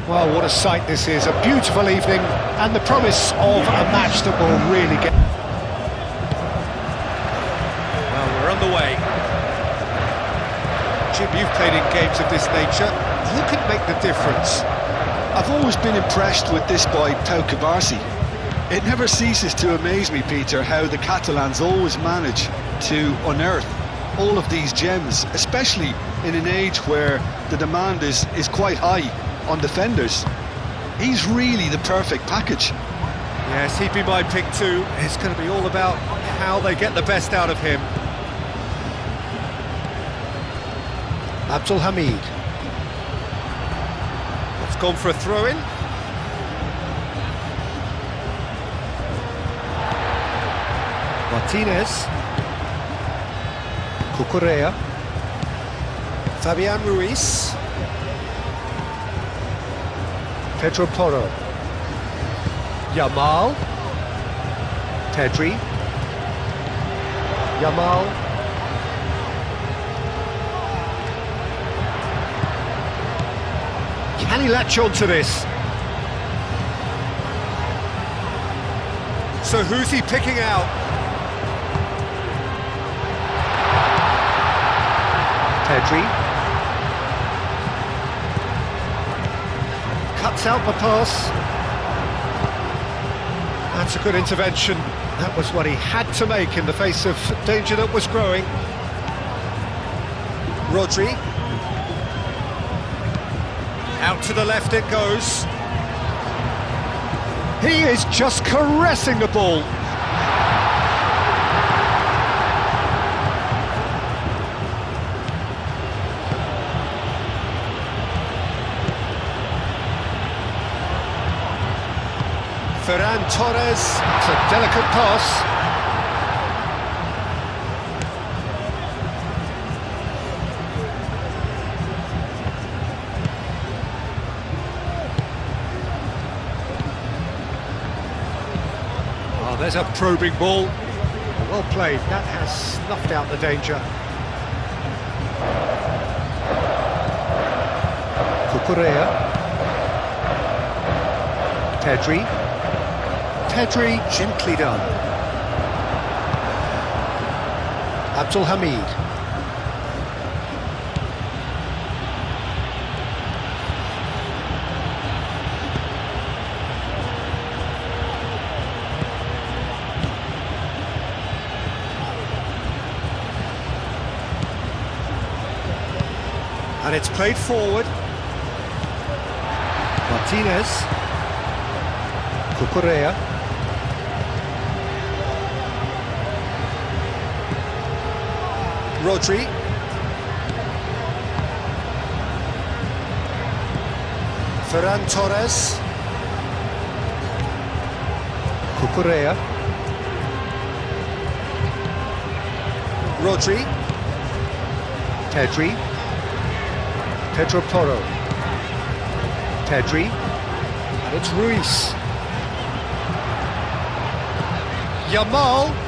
Well, what a sight this is, a beautiful evening and the promise of a match that will really get... Well, we're on the way. Jim, you've played in games of this nature. Who can make the difference? I've always been impressed with this boy, Pau Cubarsí. It never ceases to amaze me, Peter, how the Catalans always manage to unearth all of these gems, especially in an age where the demand is quite high on defenders. He's really the perfect package. Yes, he'd be my pick too. It's going to be all about how they get the best out of him. Abdul Hamid. It's gone for a throw-in. Martinez. Cucurella. Fabian Ruiz. Pedro Porro. Yamal. Pedri. Yamal. Can he latch on to this? So who's he picking out? Pedri. Cuts out the pass. That's a good intervention. That was what he had to make in the face of danger that was growing. Rodri. Out to the left it goes. He is just caressing the ball. Ferran Torres. It's a delicate pass. Oh, there's a probing ball. Well played, that has snuffed out the danger. Cucurella. Pedri. Pedri, gently done. Abdul Hamid. And it's played forward. Martinez. Cucurella. Rodri. Ferran Torres. Cucurella. Rodri. Pedri. Pedro Porro. Pedri. And it's Ruiz. Yamal.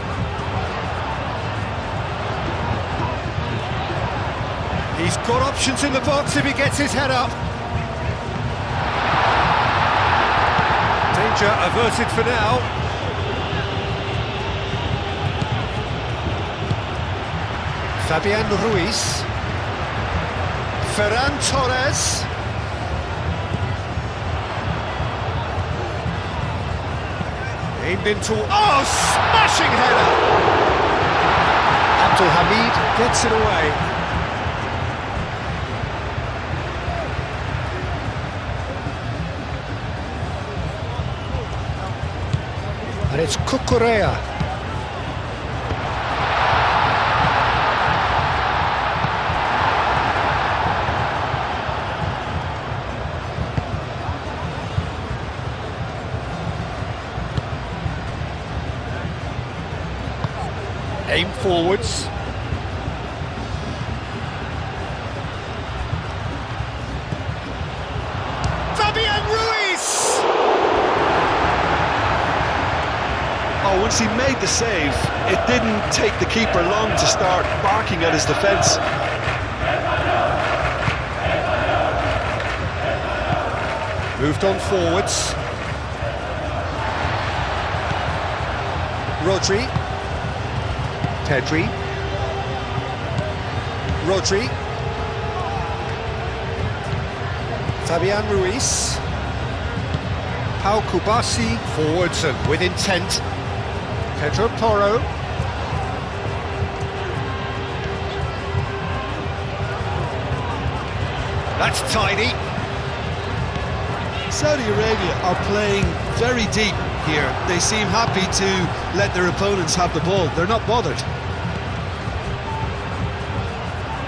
He's got options in the box if he gets his head up. Danger averted for now. Fabian Ruiz. Ferran Torres. Aimed into... Oh, smashing header! Abdul Hamid Gets it away. and it's Cucurella. Aim forwards. Fabian Ruiz! Oh, once he made the save, it didn't take the keeper long to start barking at his defence. Moved on forwards. Rodri. Pedri. Rodri. Fabian Ruiz. Pau Kubasi. Forwards and with intent. Pedro Porro. That's tidy. Saudi Arabia are playing very deep here. They seem happy to let their opponents have the ball. They're not bothered.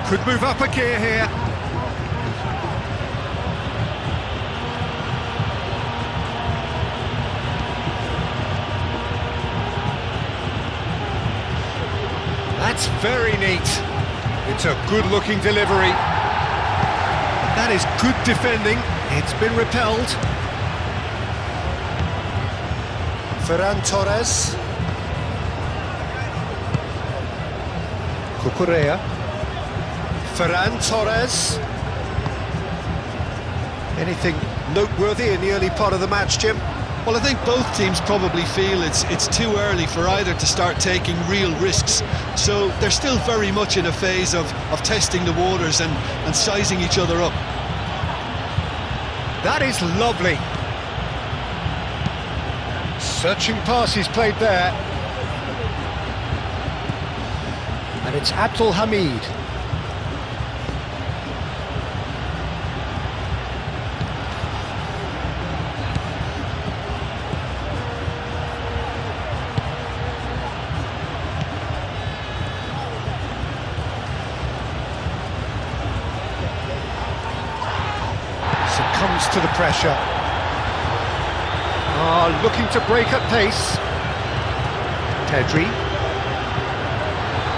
Could move up a gear here. That's very neat. It's a good-looking delivery. That is good defending. It's been repelled. Ferran Torres. Cucurella. Ferran Torres. Anything noteworthy in the early part of the match, Jim? Well, I think both teams probably feel it's too early for either to start taking real risks. So they're still very much in a phase of testing the waters and sizing each other up. That is lovely. Searching pass he's played there. And it's Abdul Hamid. Succumbs to the pressure. Looking to break at pace. Pedri.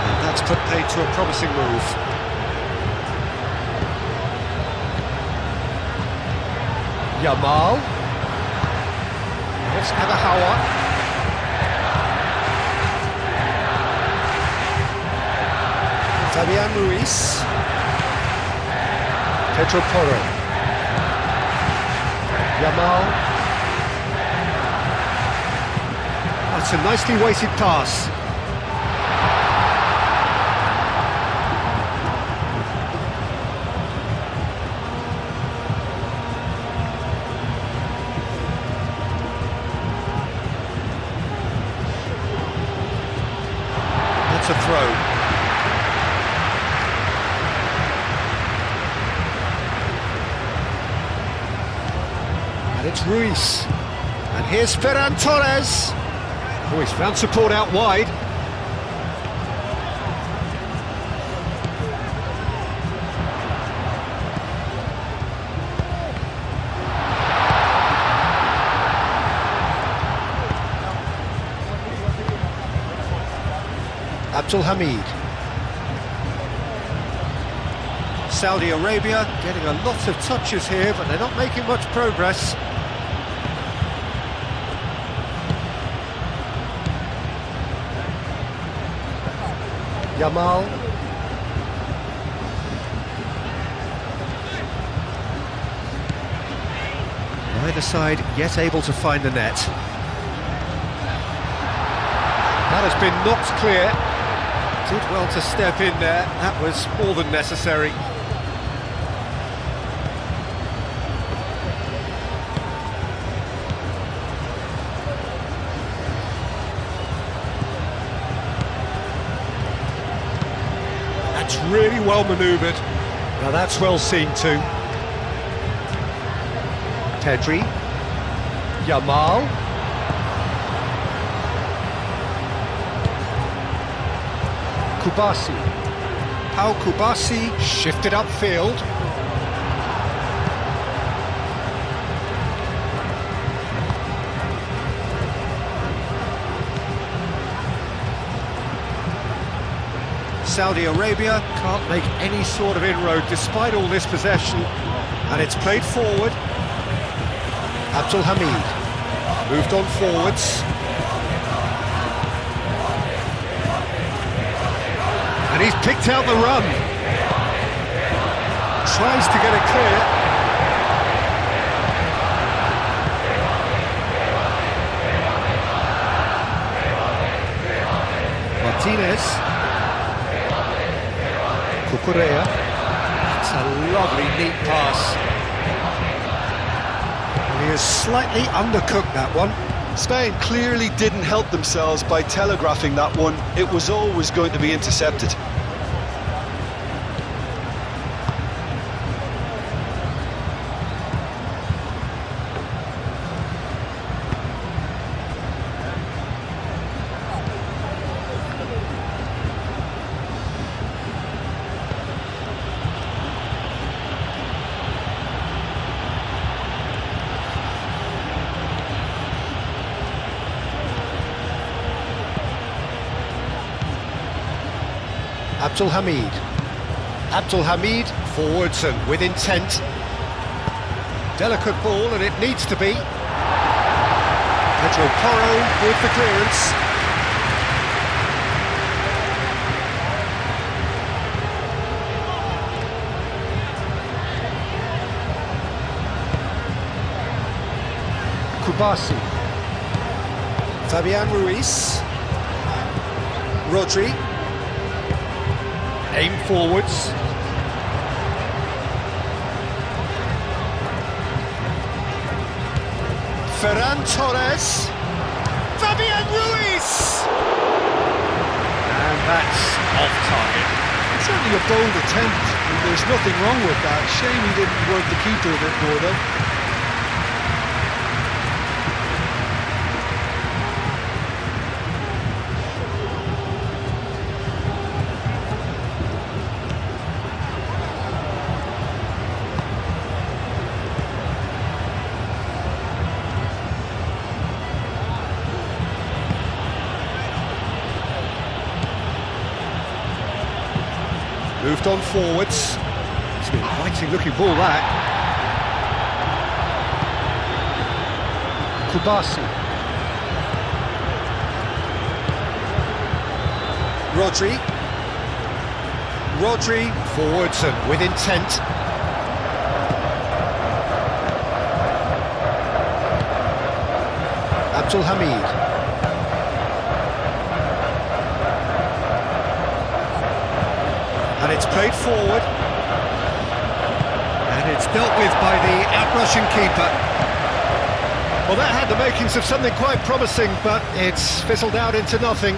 And that's put paid to a promising move. Yamal. Let's have a Hawa. Fabian Ruiz. Pedro Porro. Yamal. That's a nicely weighted pass. That's a throw. And it's Ruiz. And here's Ferran Torres. Oh, he's found support out wide. Abdul Hamid. Saudi Arabia getting a lot of touches here, but they're not making much progress. Yamal. Neither side yet able to find the net. That has been knocked clear. Did well to step in there. That was more than necessary. Really well manoeuvred. Now that's well seen too. Pedri. Yamal. Kubasi. Pau Kubasi shifted upfield. Saudi Arabia can't make any sort of inroad despite all this possession, and it's played forward. Abdul Hamid moved on forwards, and he's picked out the run. Tries to get it clear. Cucurella. It's a lovely, neat pass. And he has slightly undercooked that one. Spain clearly didn't help themselves by telegraphing that one. It was always going to be intercepted. Abdul Hamid forwards and with intent. Delicate ball, and it needs to be. Pedro Porro with the clearance. Kubasi. Fabian Ruiz. Rodri. Aim forwards. Ferran Torres. Fabian Ruiz! And that's off target. Certainly a bold attempt, and there's nothing wrong with that. Shame he didn't work the keeper a bit more though. Moved on forwards. It's an inviting looking ball, that. Kubasi. Rodri forwards and with intent. Abdul Hamid. And it's played forward. And it's dealt with by the out-rushing keeper. Well, that had the makings of something quite promising, but it's fizzled out into nothing.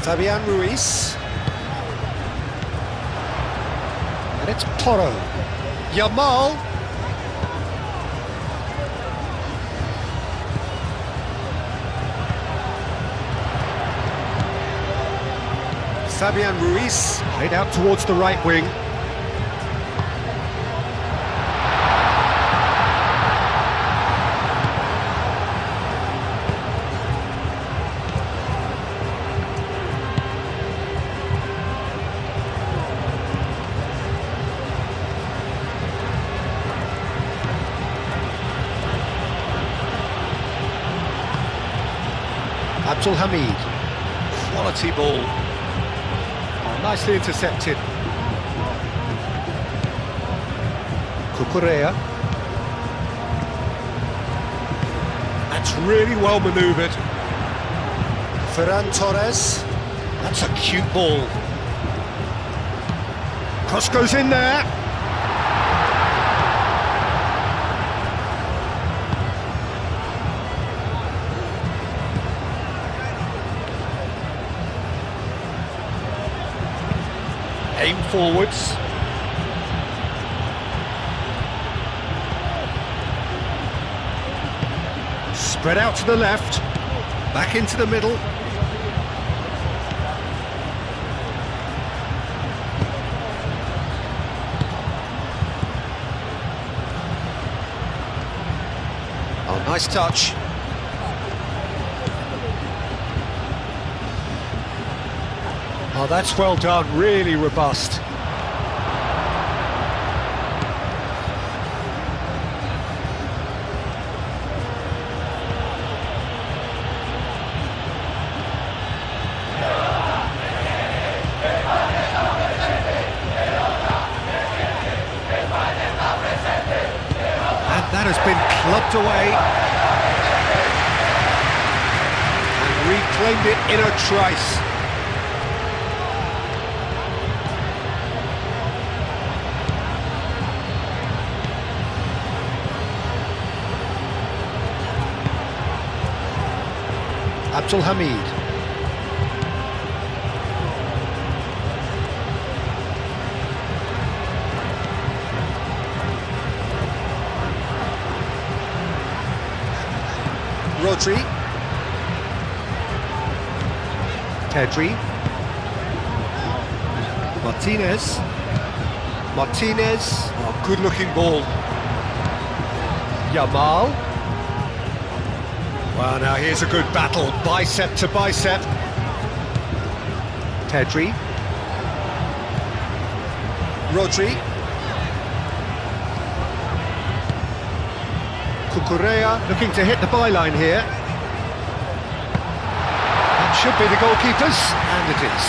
Fabian Ruiz. And it's Porro. Yamal. Fabian Ruiz, played out towards the right wing. Abdul Hamid, quality ball. Nicely intercepted. Cucurella. That's really well manoeuvred. Ferran Torres. That's a cute ball. Cross goes in there. Aim forwards. Spread out to the left. Back into the middle. Oh, nice touch. Oh, that's well done, really robust. And that has been clubbed away. And reclaimed it in a trice. Abdul Hamid. Rodri. Pedri. Martinez. Oh, good-looking ball. Yamal. Well, now here's a good battle, bicep to bicep. Pedri. Rodri. Cucurella looking to hit the byline here. That should be the goalkeeper's, and it is.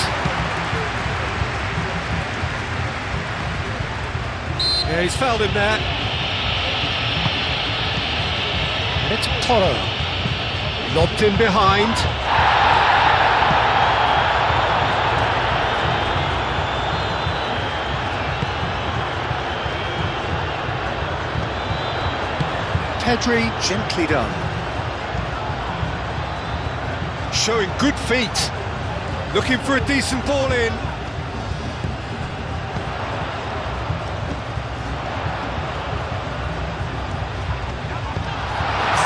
Yeah, he's fouled him there. It's Toro. Lobbed in behind. Pedri, gently done. Showing good feet. Looking for a decent ball in.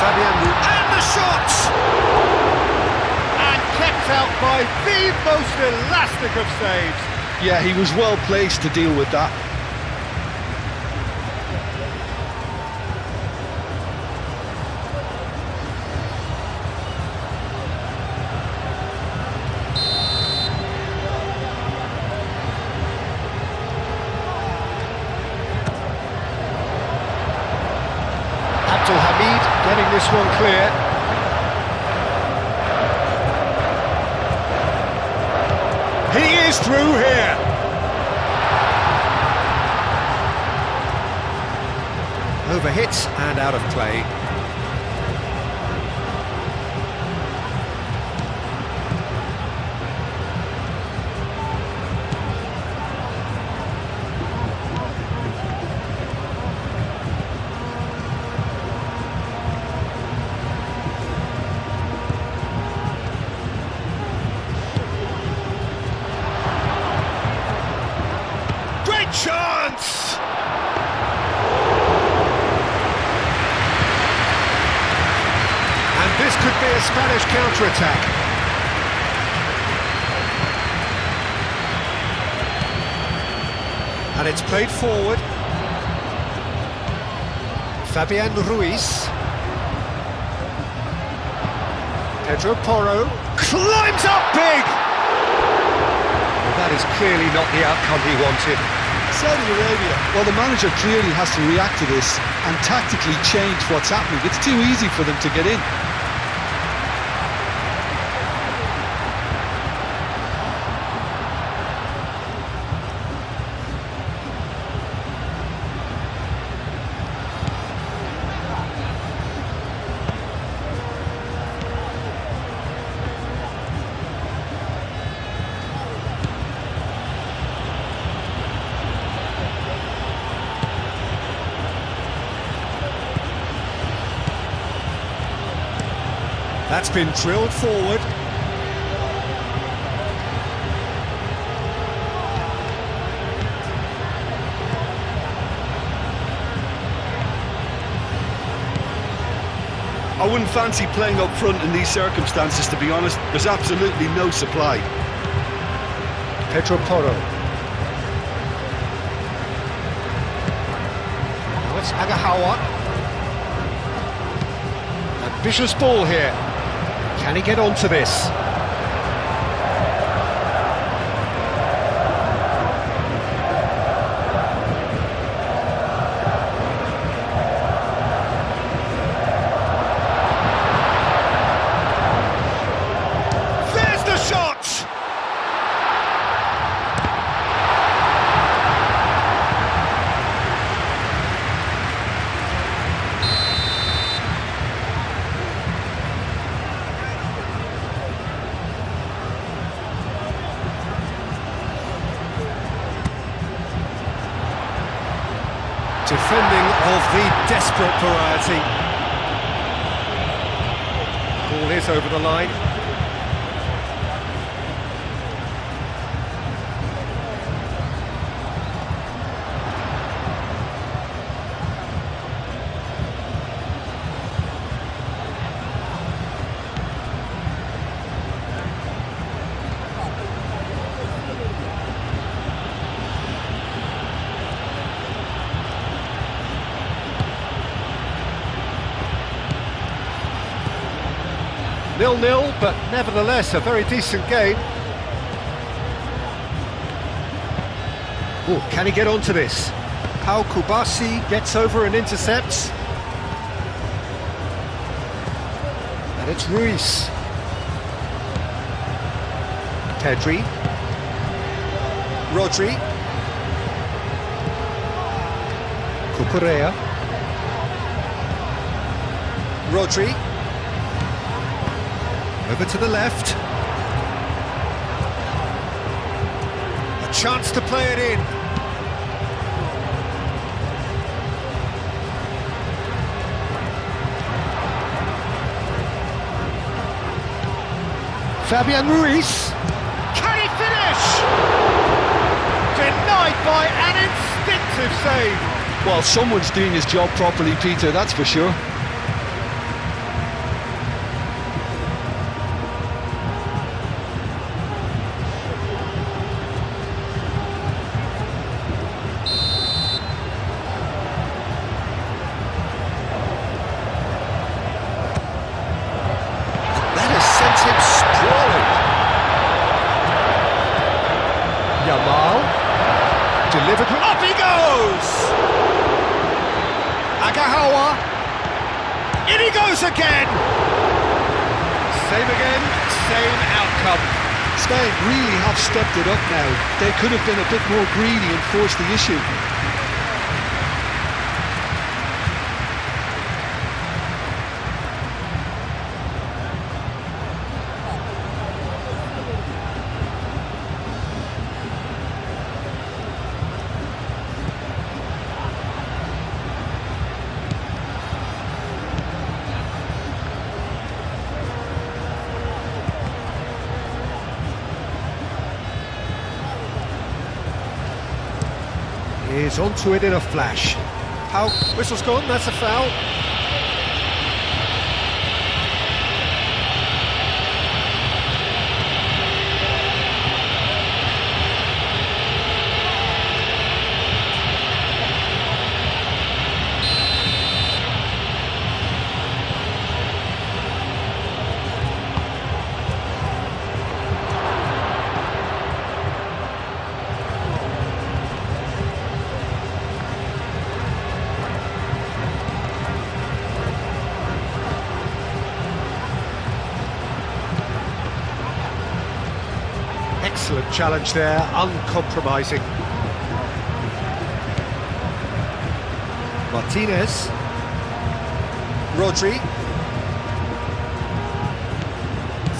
And the shot! And kept out by the most elastic of saves. Yeah, he was well placed to deal with that. Abdul Hamid getting this one clear. He is through here. Overhit and out of play. Chance! And this could be a Spanish counter-attack. And it's played forward. Fabian Ruiz. Pedro Porro climbs up big! Well, that is clearly not the outcome he wanted. Saudi Arabia, well, the manager clearly has to react to this and tactically change what's happening. It's too easy for them to get in. That's been drilled forward. I wouldn't fancy playing up front in these circumstances, to be honest. There's absolutely no supply. Pedro Porro. Now it's Agahawa. Ambitious ball here. Can he get onto this? There's the shot! Defending of the desperate variety. Ball is over the line. 0-0, but nevertheless a very decent game. Oh, can he get onto this? Pau Kubasi gets over and intercepts. And it's Ruiz. Pedri. Rodri. Cucurella. Rodri. Over to the left. A chance to play it in. Fabian Ruiz. Can he finish? Denied by an instinctive save. Well, someone's doing his job properly, Peter, that's for sure. That has sent him sprawling. Yamal. Delivered. Up he goes! Agahawa. In he goes again! Same again, same outcome. Spain really have stepped it up now. They could have been a bit more greedy and forced the issue. He's onto it in a flash. How? Whistle's gone, that's a foul. Excellent challenge there, uncompromising. Martinez. Rodri.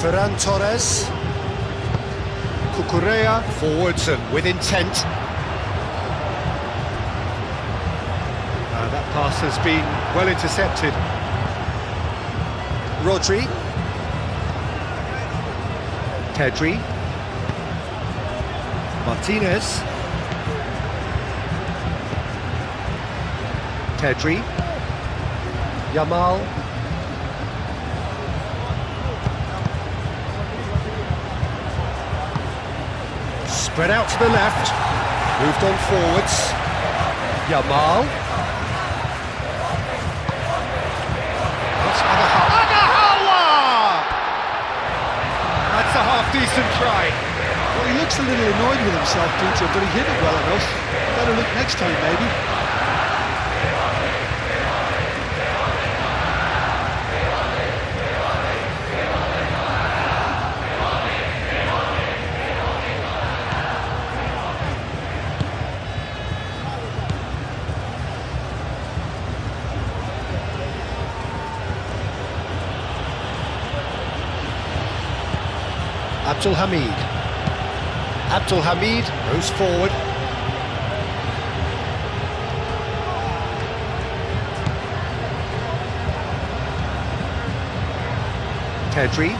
Ferran Torres. Cucurella forwards and with intent. That pass has been well intercepted. Rodri. Pedri. Martinez. Pedri. Yamal. Spread out to the left. Moved on forwards. Yamal. That's Agahawa! That's a half-decent try. Well, he looks a little annoyed with himself, Peter, but he hit it well enough. Better look next time, maybe. Abdul Hamid moves forward. Pedri.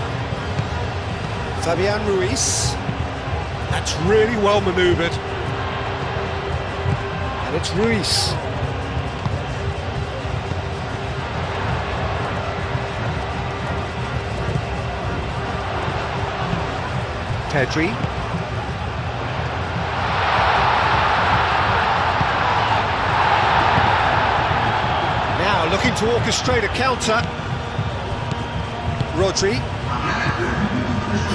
Fabian Ruiz. That's really well manoeuvred. And it's Ruiz. Pedri. Now looking to orchestrate a counter. Rodri.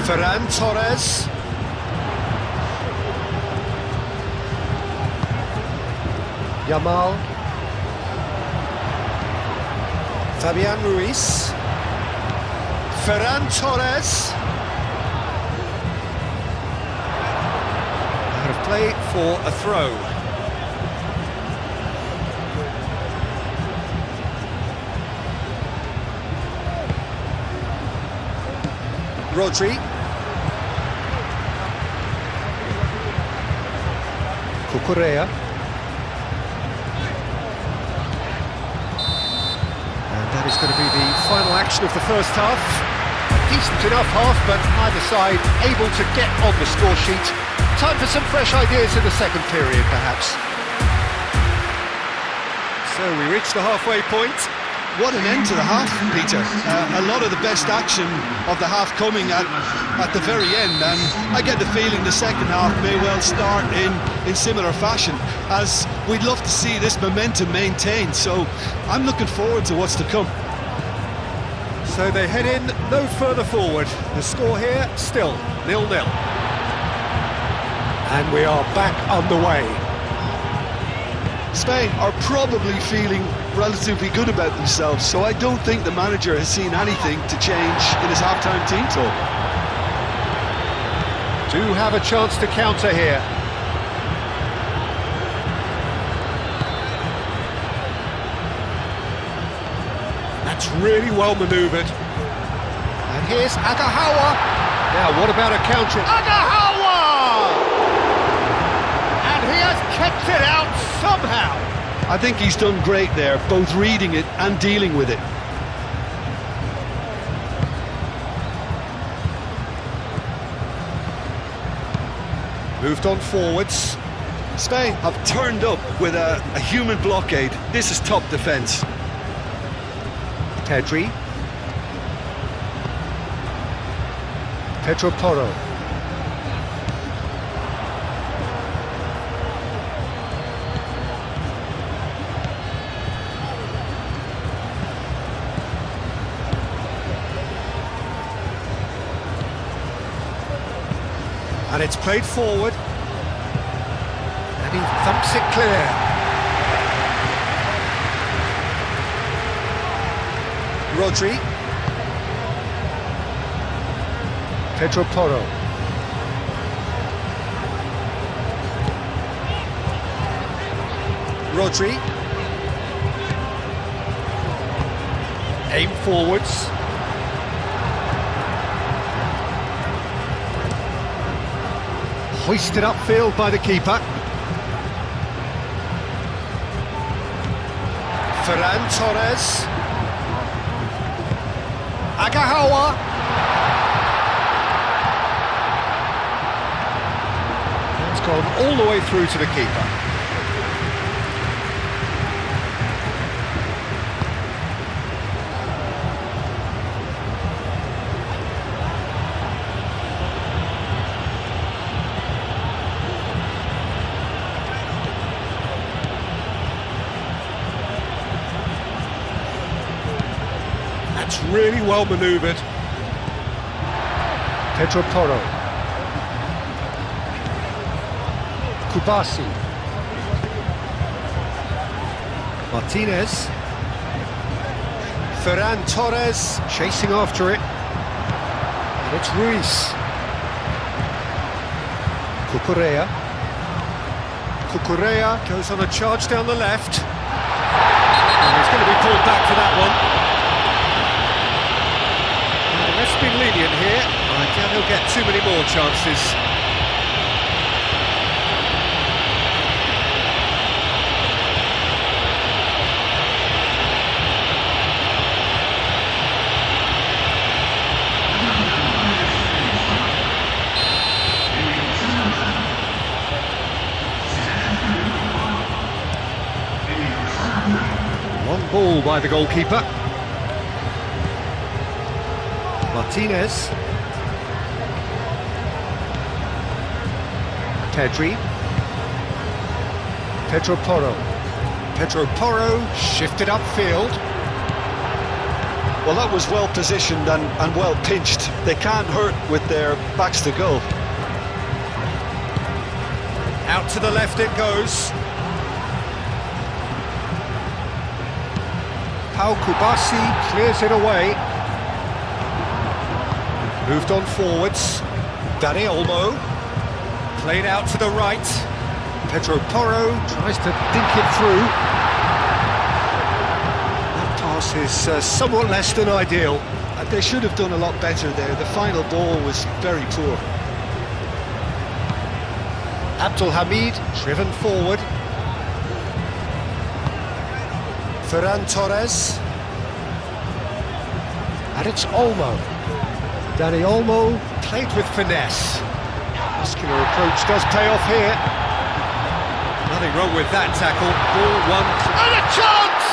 Ferran Torres. Yamal. Fabian Ruiz. Ferran Torres. Out of play for a throw. Rodri. Cucurella. And that is going to be the final action of the first half. Decent enough half, but neither side able to get on the score sheet. Time for some fresh ideas in the second period, perhaps. So we reach the halfway point. What an end to the half, Peter. A lot of the best action of the half coming at the very end, and I get the feeling the second half may well start in similar fashion, as we'd love to see this momentum maintained, so I'm looking forward to what's to come. So they head in no further forward. The score here still 0-0. And we are back underway. Spain are probably feeling relatively good about themselves, so I don't think the manager has seen anything to change in his half-time team talk. Do have a chance to counter here. That's really well manoeuvred. And here's Agahawa. Now, what about a counter? Agahawa! And he has kept it out somehow. I think he's done great there, both reading it and dealing with it. Moved on forwards. Spain have turned up with a human blockade. This is top defence. Pedri. Pedro Porro. And it's played forward. And he thumps it clear. Rodri. Pedro Porro. Rodri. Aim forwards. Hoisted upfield by the keeper. Ferran Torres. Agahawa. It's gone all the way through to the keeper. That's really well manoeuvred. Pedro Porro. Kubasi. Martinez. Ferran Torres chasing after it. And it's Ruiz. Cucurella. Cucurella goes on a charge down the left. And he's going to be pulled back for that one. The ref's been lenient here. I doubt he'll get too many more chances. Long ball by the goalkeeper. Martinez. Pedri. Pedro Porro. Pedro Porro shifted upfield. Well, that was well positioned and well pinched. They can't hurt with their backs to goal. Out to the left it goes. Pau Kubasi clears it away. Moved on forwards. Dani Olmo. Played out to the right. Pedro Porro tries to dink it through. That pass is somewhat less than ideal. They should have done a lot better there. The final ball was very poor. Abdul Hamid driven forward. Ferran Torres. And it's Olmo. Dani Olmo played with finesse. Muscular approach does pay off here. Nothing wrong with that tackle. Ball one. And a chance!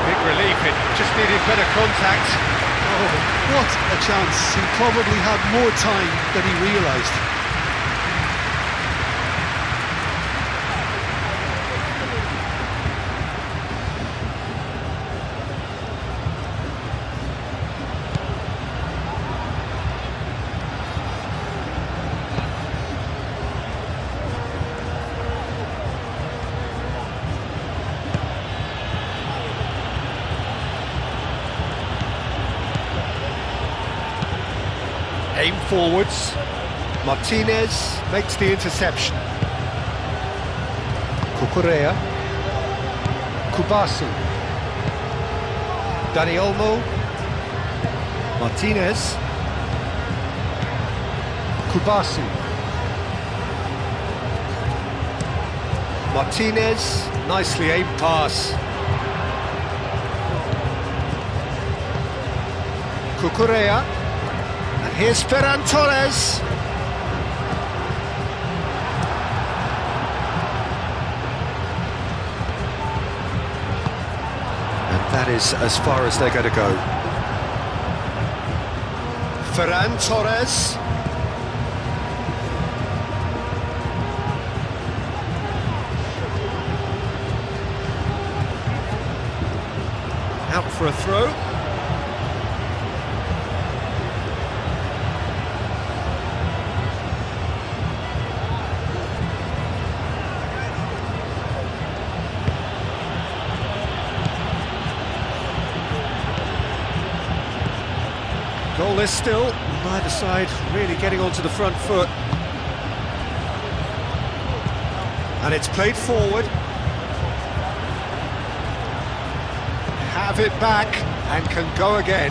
Big relief, it just needed better contact. Oh, what a chance. He probably had more time than he realised. Aim forwards. Martinez makes the interception. Cucurella. Kubasi. Dani Olmo. Martinez. Kubasi. Martinez, nicely aimed pass. Cucurella. And here's Ferran Torres. And that is as far as they're going to go. Ferran Torres. Out for a throw. Goalless still, neither side really getting onto the front foot. And it's played forward. Have it back and can go again.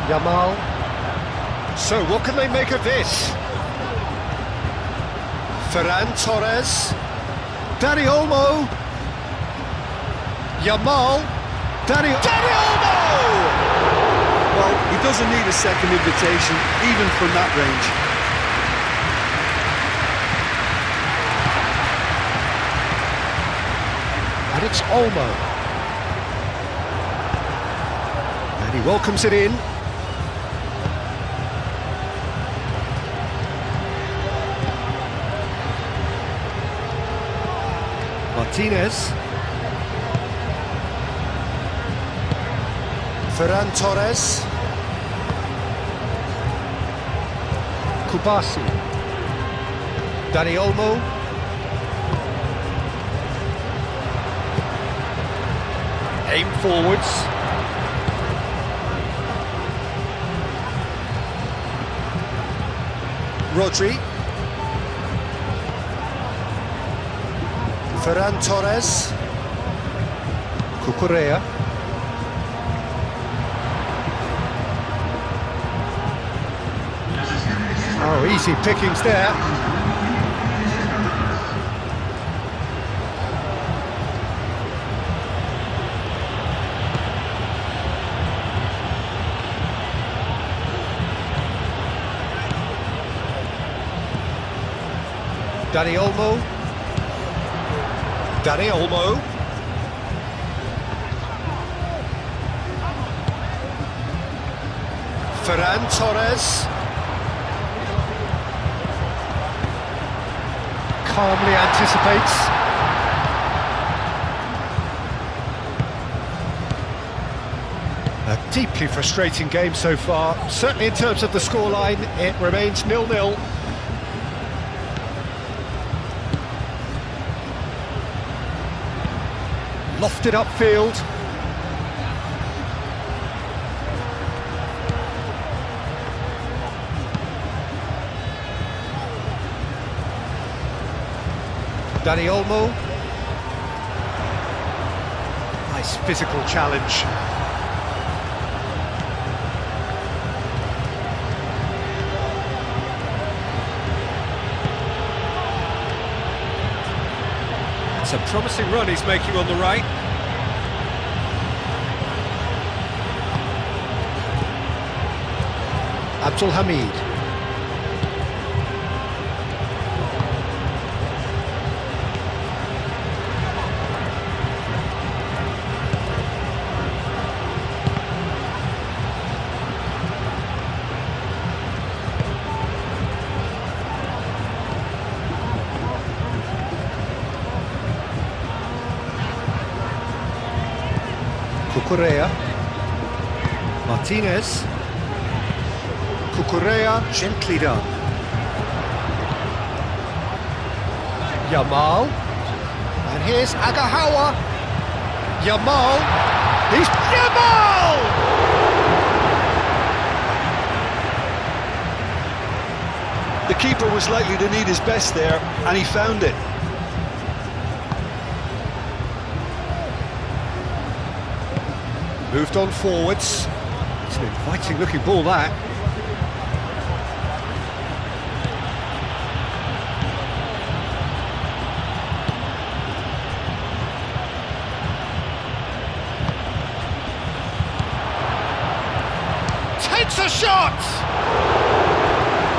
Yamal. So what can they make of this? Ferran Torres. Dani Olmo. Yamal. Dani Olmo! Well, he doesn't need a second invitation, even from that range. And it's Olmo. And he welcomes it in. Martinez. Ferran Torres. Kubasi. Dani Olmo. Aim forwards. Rodri. Ferran Torres. Cucurella. Oh, easy pickings there. Dani Olmo. Dani Olmo. Ferran Torres. calmly anticipates. A deeply frustrating game so far. Certainly in terms of the scoreline, it remains 0-0. Lofted upfield. Dani Olmo. Nice physical challenge. It's a promising run he's making on the right. Abdul Hamid. Cucurella. Martinez. Cucurella, gently done. Yamal. And here's Agahawa. Yamal. He's Yamal! The keeper was likely to need his best there, and he found it. Moved on forwards. It's an inviting looking ball, that. Takes a shot!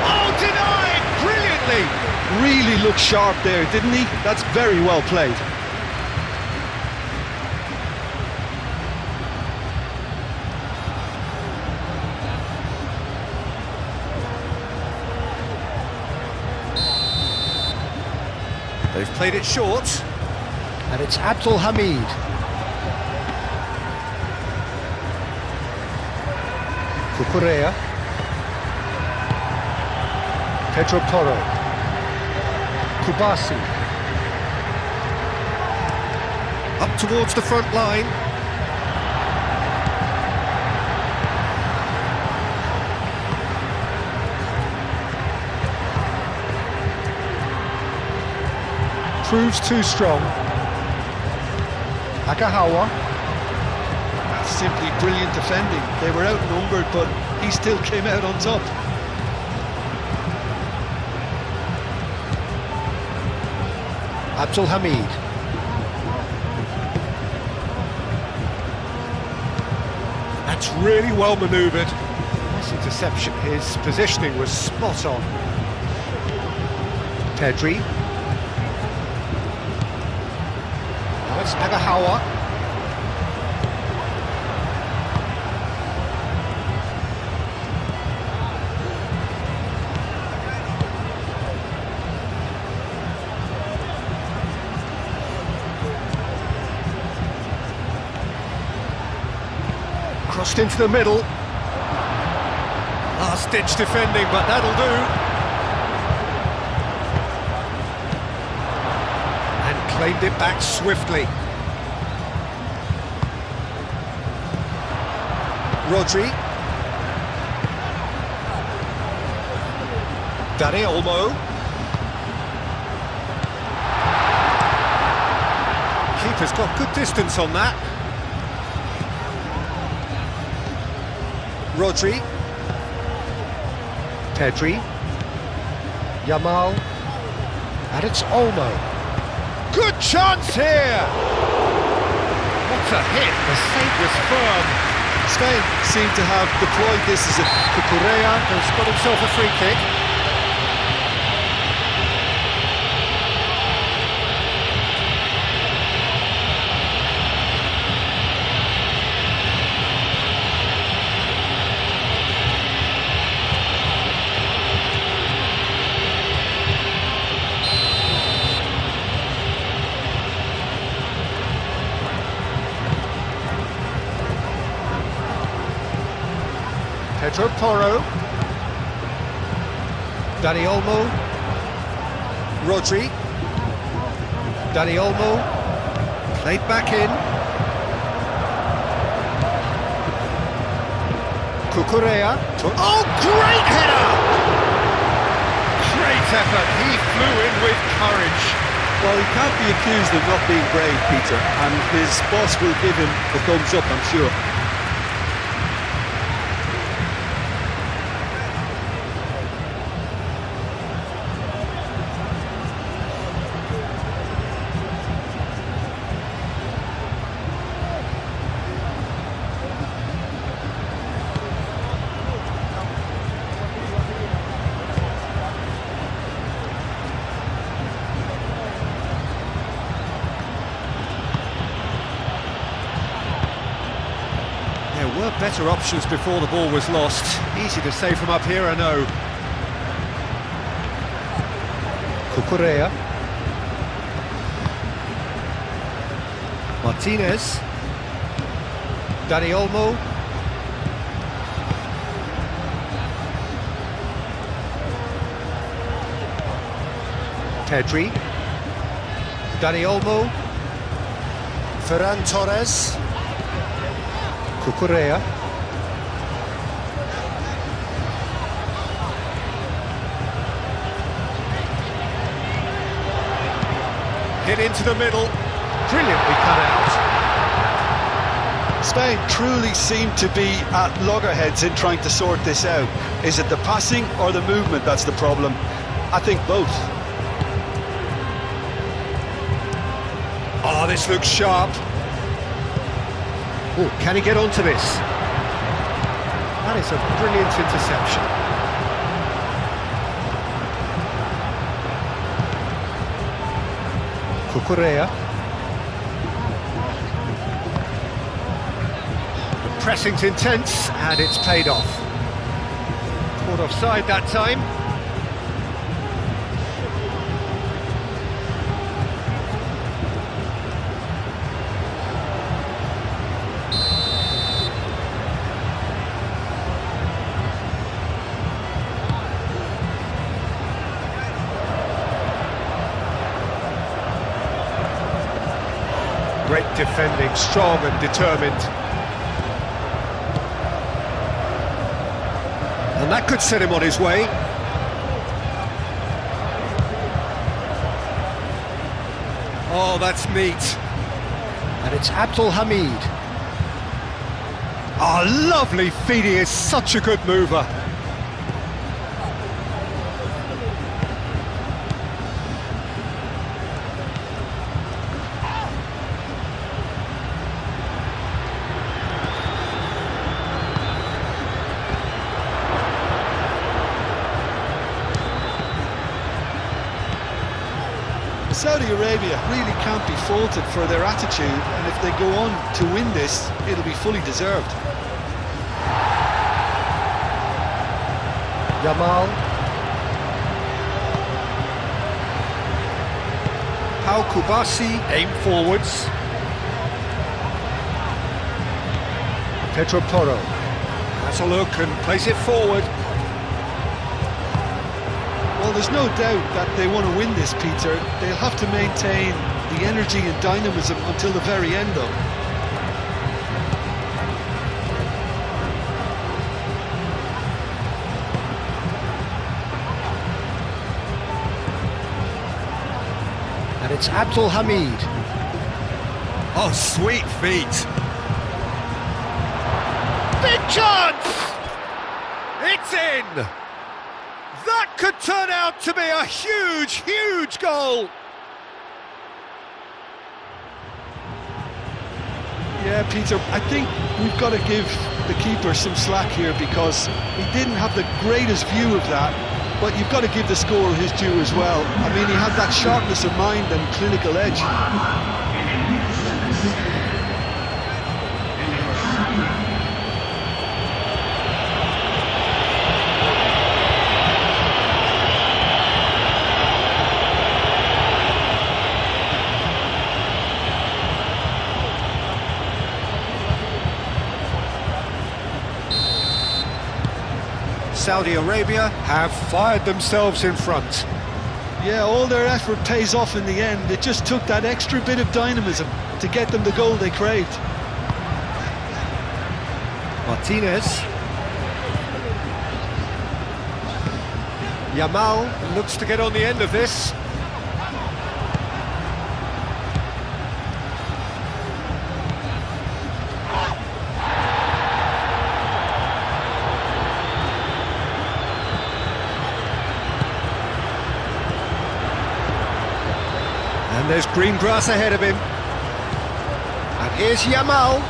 Oh, denied! Brilliantly! Really looked sharp there, didn't he? That's very well played. They've played it short, and it's Abdul Hamid. Cucurella. Pedro Porro. Kubasi. Up towards the front line. Proves too strong. Agahawa. That's simply brilliant defending. They were outnumbered, but he still came out on top. Abdul Hamid. That's really well manoeuvred. Nice interception. His positioning was spot on. Pedri. Now it's Agahawa. Crossed into the middle. Last-ditch defending, but that'll do. And claimed it back swiftly. Rodri. Dani Olmo. Keeper's got good distance on that. Rodri. Pedri. Yamal. And it's Olmo. Good chance here! What a hit! The save was firm. Spain seem to have deployed this as a... Cucurella has got himself a free kick. Porro. Dani Olmo. Rodri. Dani Olmo. Played back in. Cucurella. Oh, great header! Great effort. He flew in with courage. Well, he can't be accused of not being brave, Peter, and his boss will give him a thumbs up, I'm sure. There were better options before the ball was lost. Easy to say from up here, I know. Cucurella. Martinez. Dani Olmo. Pedri. Dani Olmo. Ferran Torres. Cucurella. Hit into the middle. Brilliantly cut out. Spain truly seem to be at loggerheads in trying to sort this out. Is it the passing or the movement that's the problem? I think both. Oh, this looks sharp. Oh, can he get onto this? That is a brilliant interception. Cucurella. The pressing's intense, and it's paid off. Caught offside that time. Great defending, strong and determined. And that could set him on his way. Oh, that's neat. And it's Abdul Hamid. Oh, lovely feed, he is such a good mover. Saudi Arabia really can't be faulted for their attitude, and if they go on to win this, it'll be fully deserved. Yamal. Pau Kubasi, aim forwards. Pedro Porro. Has a look and plays it forward. Well, there's no doubt that they want to win this, Peter. They'll have to maintain the energy and dynamism until the very end, though. And it's Abdul Hamid. Oh, sweet feet. Big chance! It's in! That could turn out to be a huge, huge goal! Yeah, Peter, I think we've got to give the keeper some slack here because he didn't have the greatest view of that, but you've got to give the scorer his due as well. I mean, he had that sharpness of mind and clinical edge. Saudi Arabia have fired themselves in front. Yeah, all their effort pays off in the end. It just took that extra bit of dynamism to get them the goal they craved. Martinez. Yamal looks to get on the end of this. And there's green grass ahead of him. And here's Yamal.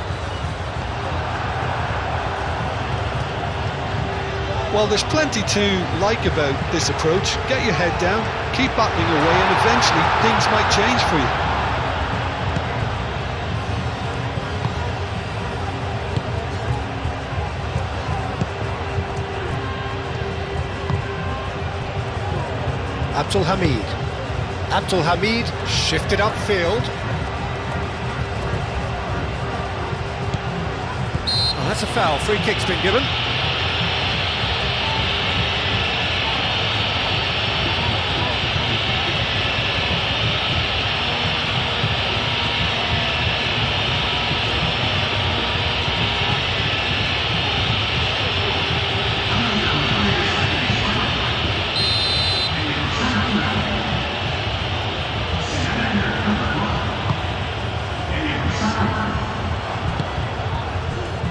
Well, there's plenty to like about this approach. Get your head down, keep battling away, and eventually things might change for you. Abdul Hamid shifted upfield. Oh, that's a foul. Free kick's been given.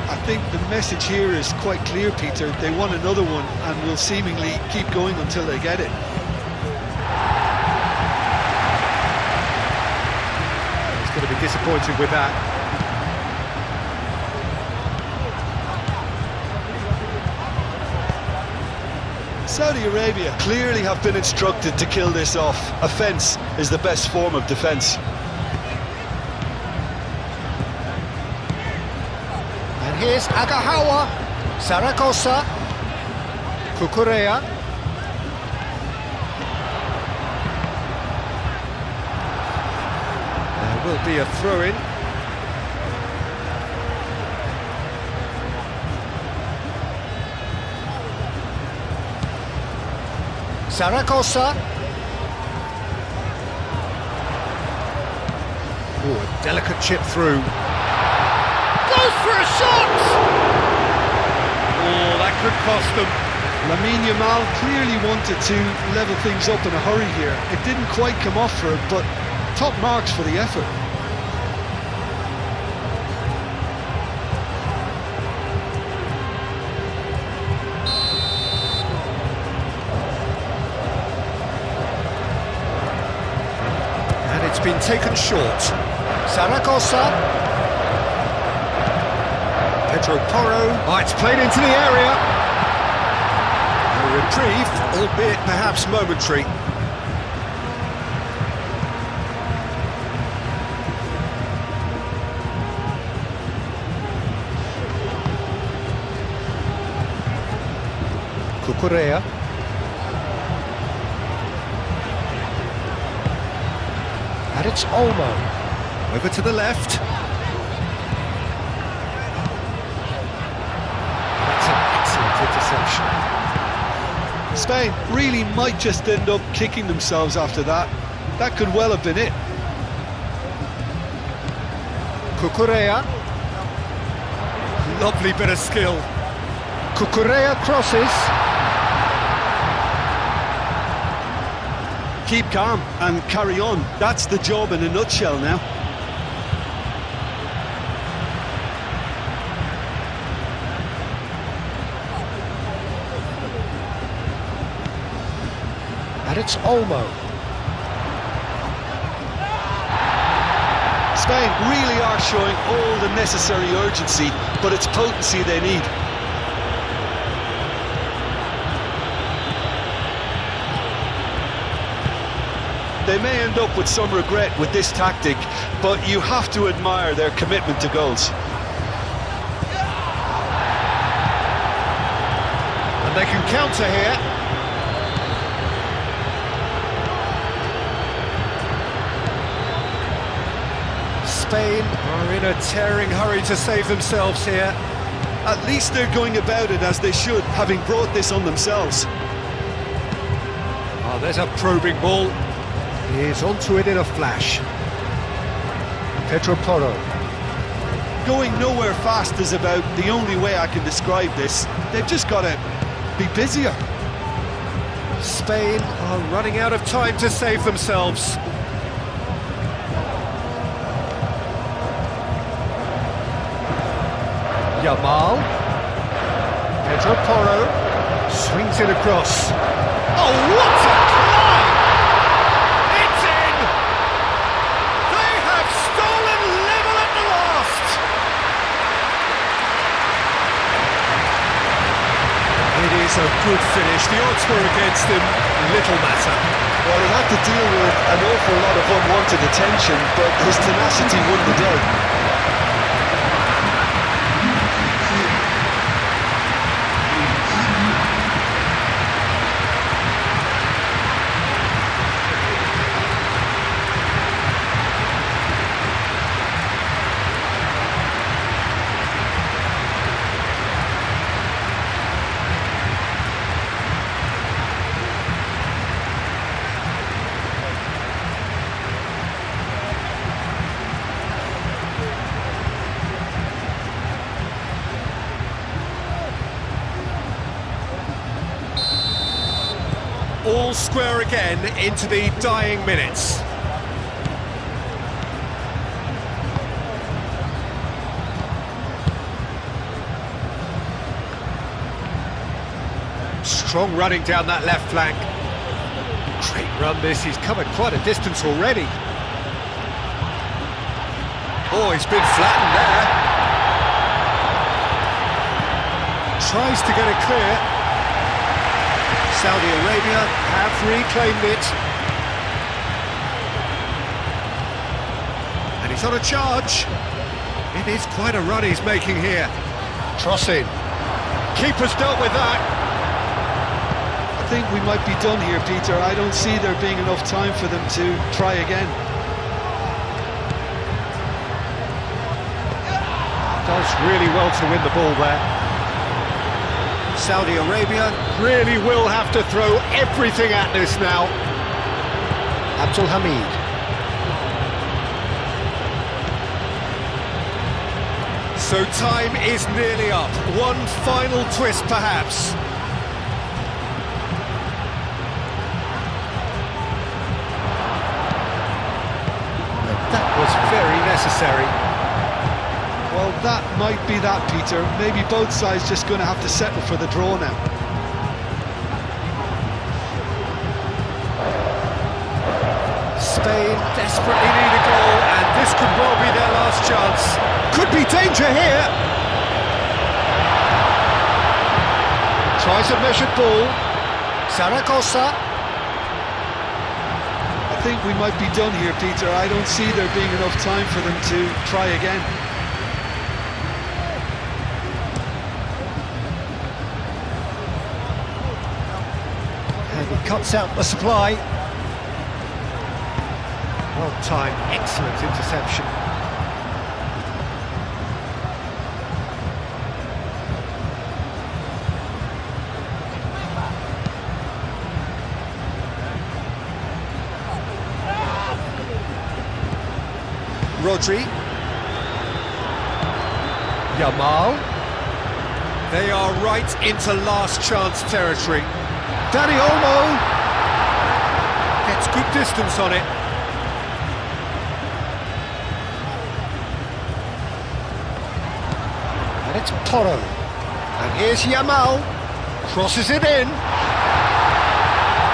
I think the message here is quite clear, Peter. They want another one and will seemingly keep going until they get it. He's going to be disappointed with that. Saudi Arabia clearly have been instructed to kill this off. Offence is the best form of defence. Here's Agahawa, Zaragoza, Cucurella. There will be a throw-in. Zaragoza. Oh, a delicate chip through. Goes for a shot! Oh, that could cost them. Lamine Yamal clearly wanted to level things up in a hurry here. It didn't quite come off for him, but top marks for the effort. And it's been taken short. Zaragoza. Pedro Porro. Oh, it's played into the area. A reprieve, albeit perhaps momentary. Cucurella. And it's Olmo. Over to the left. Interception. Spain really might just end up kicking themselves after that. That could well have been it. Cucurella. Lovely bit of skill. Cucurella crosses. Keep calm and carry on. That's the job in a nutshell now. And it's Olmo. Spain really are showing all the necessary urgency, but it's potency they need. They may end up with some regret with this tactic, but you have to admire their commitment to goals. And they can counter here. Spain are in a tearing hurry to save themselves here. At least they're going about it as they should, having brought this on themselves. Oh, there's a probing ball. He's onto it in a flash. Pedro Porro. Going nowhere fast is about the only way I can describe this. They've just got to be busier. Spain are running out of time to save themselves. Yamal. Pedro Porro swings it across. Oh, what a climb! It's in! They have stolen level at the last! It is a good finish. The odds were against him. Little matter. Well, he had to deal with an awful lot of unwanted attention, but his tenacity won the day. All square again into the dying minutes. Strong running down that left flank. Great run this, he's covered quite a distance already. Oh, he's been flattened there. Tries to get it clear. Saudi Arabia have reclaimed it. And he's on a charge. It is quite a run he's making here. Crossing. Keeper's dealt with that. I think we might be done here, Peter. I don't see there being enough time for them to try again. Does really well to win the ball there. Saudi Arabia really will have to throw everything at this now. Abdul Hamid. So time is nearly up. One final twist perhaps. That was very necessary. Well, that might be that, Peter. Maybe both sides just going to have to settle for the draw now. Spain desperately need a goal, and this could well be their last chance. Could be danger here. Tries a measured ball. Zaragoza. I think we might be done here, Peter. I don't see there being enough time for them to try again. And he cuts out the supply. Well timed, excellent interception. Rodri. Yamal. They are right into last chance territory. Dani Olmo gets good distance on it. And it's Porro. And here's Yamal. Crosses it in.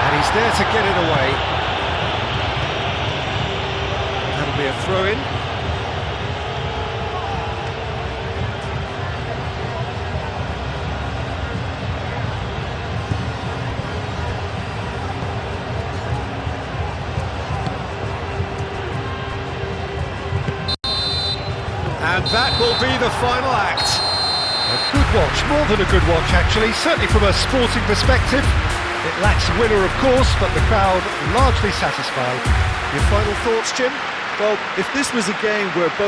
And he's there to get it away. That'll be a throw-in. And that will be the final act. A good watch, more than a good watch actually, certainly from a sporting perspective. It lacks a winner of course, but the crowd largely satisfied. Your final thoughts, Jim? Well, if this was a game where both